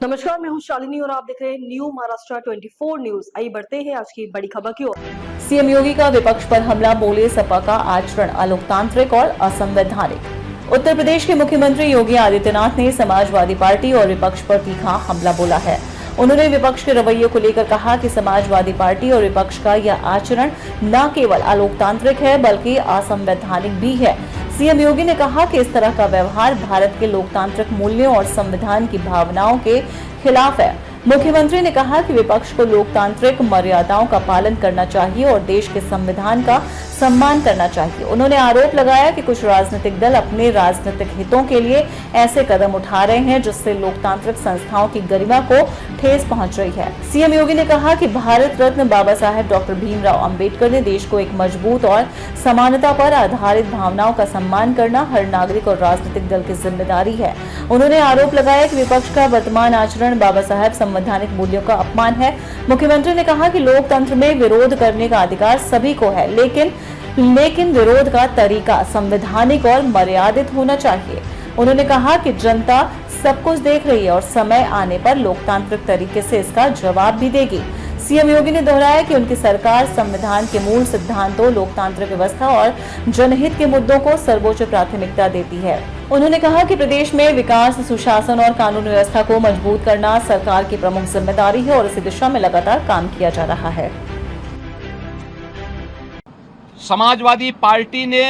नमस्कार, मैं हूं शालिनी और आप देख रहे हैं न्यू महाराष्ट्र 24 न्यूज। आइए बढ़ते हैं आज की बड़ी खबर की ओर। सीएम योगी का विपक्ष पर हमला, बोले सपा का आचरण अलोकतांत्रिक और असंवैधानिक। उत्तर प्रदेश के मुख्यमंत्री योगी आदित्यनाथ ने समाजवादी पार्टी और विपक्ष पर तीखा हमला बोला है। उन्होंने विपक्ष के रवैये को लेकर कहा कि समाजवादी पार्टी और विपक्ष का यह आचरण न केवल अलोकतांत्रिक है बल्कि असंवैधानिक भी है। सीएम योगी ने कहा कि इस तरह का व्यवहार भारत के लोकतांत्रिक मूल्यों और संविधान की भावनाओं के खिलाफ है। मुख्यमंत्री ने कहा कि विपक्ष को लोकतांत्रिक मर्यादाओं का पालन करना चाहिए और देश के संविधान का सम्मान करना चाहिए। उन्होंने आरोप लगाया कि कुछ राजनीतिक दल अपने राजनीतिक हितों के लिए ऐसे कदम उठा रहे हैं जिससे लोकतांत्रिक संस्थाओं की गरिमा को ठेस पहुंच रही है। सीएम योगी ने कहा कि भारत रत्न बाबा साहेब डॉक्टर भीमराव अंबेडकर ने देश को एक मजबूत और समानता पर आधारित भावनाओं का सम्मान करना हर नागरिक और राजनीतिक दल की जिम्मेदारी है। उन्होंने आरोप लगाया कि विपक्ष का वर्तमान आचरण बाबा साहेब संवैधानिक मूल्यों का अपमान है। मुख्यमंत्री ने कहा कि लोकतंत्र में विरोध करने का अधिकार सभी को है, लेकिन विरोध का तरीका संवैधानिक और मर्यादित होना चाहिए। उन्होंने कहा कि जनता सब कुछ देख रही है और समय आने पर लोकतांत्रिक तरीके से इसका जवाब भी देगी। सीएम योगी ने दोहराया कि उनकी सरकार संविधान के मूल सिद्धांतों, लोकतांत्रिक व्यवस्था और जनहित के मुद्दों को सर्वोच्च प्राथमिकता देती है। उन्होंने कहा कि प्रदेश में विकास, सुशासन और कानून व्यवस्था को मजबूत करना सरकार की प्रमुख जिम्मेदारी है और इसी दिशा में लगातार काम किया जा रहा है। समाजवादी पार्टी ने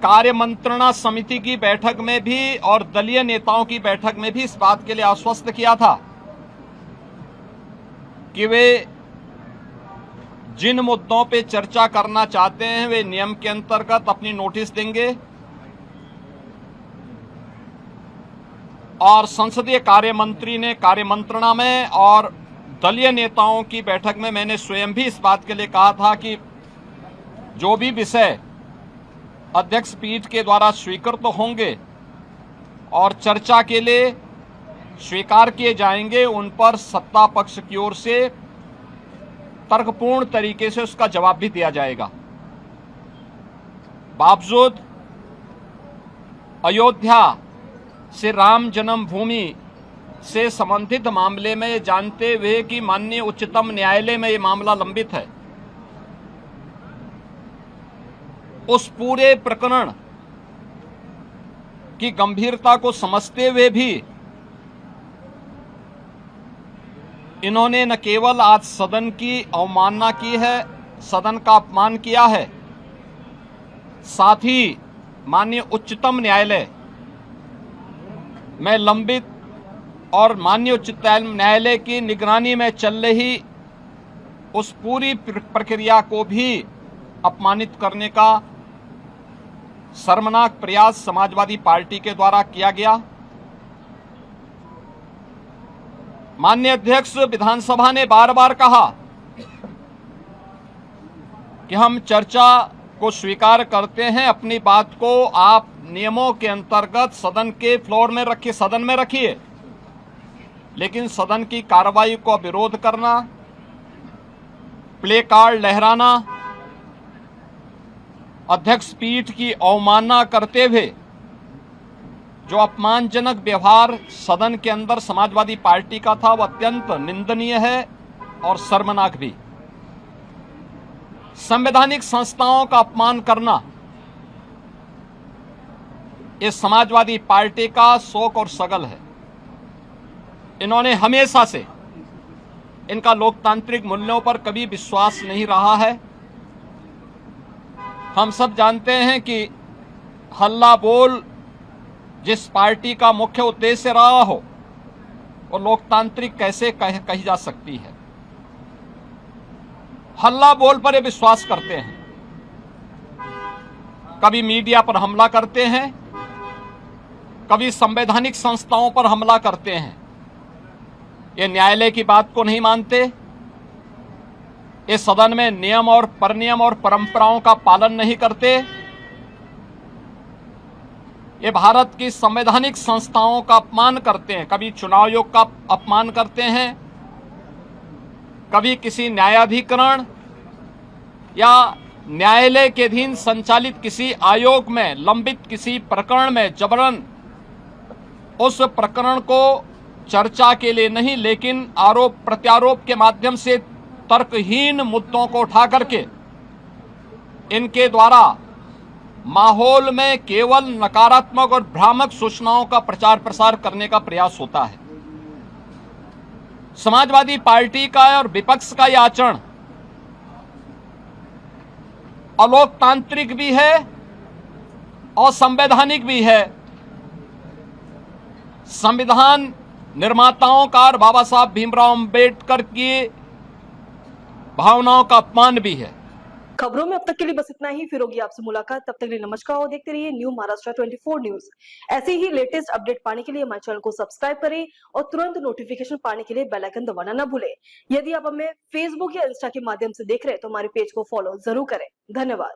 कार्यमंत्रणा समिति की बैठक में भी और दलीय नेताओं की बैठक में भी इस बात के लिए आश्वस्त किया था कि वे जिन मुद्दों पे चर्चा करना चाहते हैं वे नियम के अंतर्गत अपनी नोटिस देंगे और संसदीय कार्य मंत्री ने कार्यमंत्रणा में और दलीय नेताओं की बैठक में मैंने स्वयं भी इस बात के लिए कहा था कि जो भी विषय अध्यक्ष पीठ के द्वारा स्वीकृत होंगे और चर्चा के लिए स्वीकार किए जाएंगे उन पर सत्ता पक्ष की ओर से तर्कपूर्ण तरीके से उसका जवाब भी दिया जाएगा। बावजूद अयोध्या से राम जन्मभूमि से संबंधित मामले में जानते हुए कि माननीय उच्चतम न्यायालय में यह मामला लंबित है, उस पूरे प्रकरण की गंभीरता को समझते हुए भी इन्होंने न केवल आज सदन की अवमानना की है, सदन का अपमान किया है, साथ ही माननीय उच्चतम न्यायालय में लंबित और माननीय उच्चतम न्यायालय की निगरानी में चल रही उस पूरी प्रक्रिया को भी अपमानित करने का शर्मनाक प्रयास समाजवादी पार्टी के द्वारा किया गया। माननीय अध्यक्ष विधानसभा ने बार बार कहा कि हम चर्चा को स्वीकार करते हैं, अपनी बात को आप नियमों के अंतर्गत सदन के फ्लोर में रखिए, सदन में रखिए, लेकिन सदन की कार्रवाई को विरोध करना, प्ले कार्ड लहराना, अध्यक्ष पीठ की अवमानना करते हुए जो अपमानजनक व्यवहार सदन के अंदर समाजवादी पार्टी का था वह अत्यंत निंदनीय है और शर्मनाक भी। संवैधानिक संस्थाओं का अपमान करना ये समाजवादी पार्टी का शौक और सगल है। इन्होंने हमेशा से इनका लोकतांत्रिक मूल्यों पर कभी विश्वास नहीं रहा है। हम सब जानते हैं कि हल्ला बोल जिस पार्टी का मुख्य उद्देश्य रहा हो वो लोकतांत्रिक कैसे कही जा सकती है। हल्ला बोल पर ये विश्वास करते हैं, कभी मीडिया पर हमला करते हैं, कभी संवैधानिक संस्थाओं पर हमला करते हैं। ये न्यायालय की बात को नहीं मानते, इस सदन में नियम और परनियम और परंपराओं का पालन नहीं करते, ये भारत की संवैधानिक संस्थाओं का अपमान करते हैं, कभी चुनाव आयोग का अपमान करते हैं, कभी किसी न्यायाधिकरण या न्यायालय के अधीन संचालित किसी आयोग में लंबित किसी प्रकरण में जबरन उस प्रकरण को चर्चा के लिए नहीं, लेकिन आरोप प्रत्यारोप के माध्यम से तर्कहीन मुद्दों को उठा करके इनके द्वारा माहौल में केवल नकारात्मक और भ्रामक सूचनाओं का प्रचार प्रसार करने का प्रयास होता है। समाजवादी पार्टी का और विपक्ष का यह आचरण अलोकतांत्रिक भी है और संवैधानिक भी है। संविधान निर्माताओं का और बाबा साहब भीमराव अंबेडकर की भावनाओं का अपमान भी है। खबरों में अब तक के लिए बस इतना ही। फिर होगी आपसे मुलाकात, तब तक के लिए नमस्कार और देखते रहिए न्यू महाराष्ट्र 24 न्यूज। ऐसे ही लेटेस्ट अपडेट पाने के लिए हमारे चैनल को सब्सक्राइब करें और तुरंत नोटिफिकेशन पाने के लिए बेल आइकन दबाना न भूलें। यदि आप हमें फेसबुक या इंस्टा के माध्यम से देख रहे हैं तो हमारे पेज को फॉलो जरूर करें। धन्यवाद।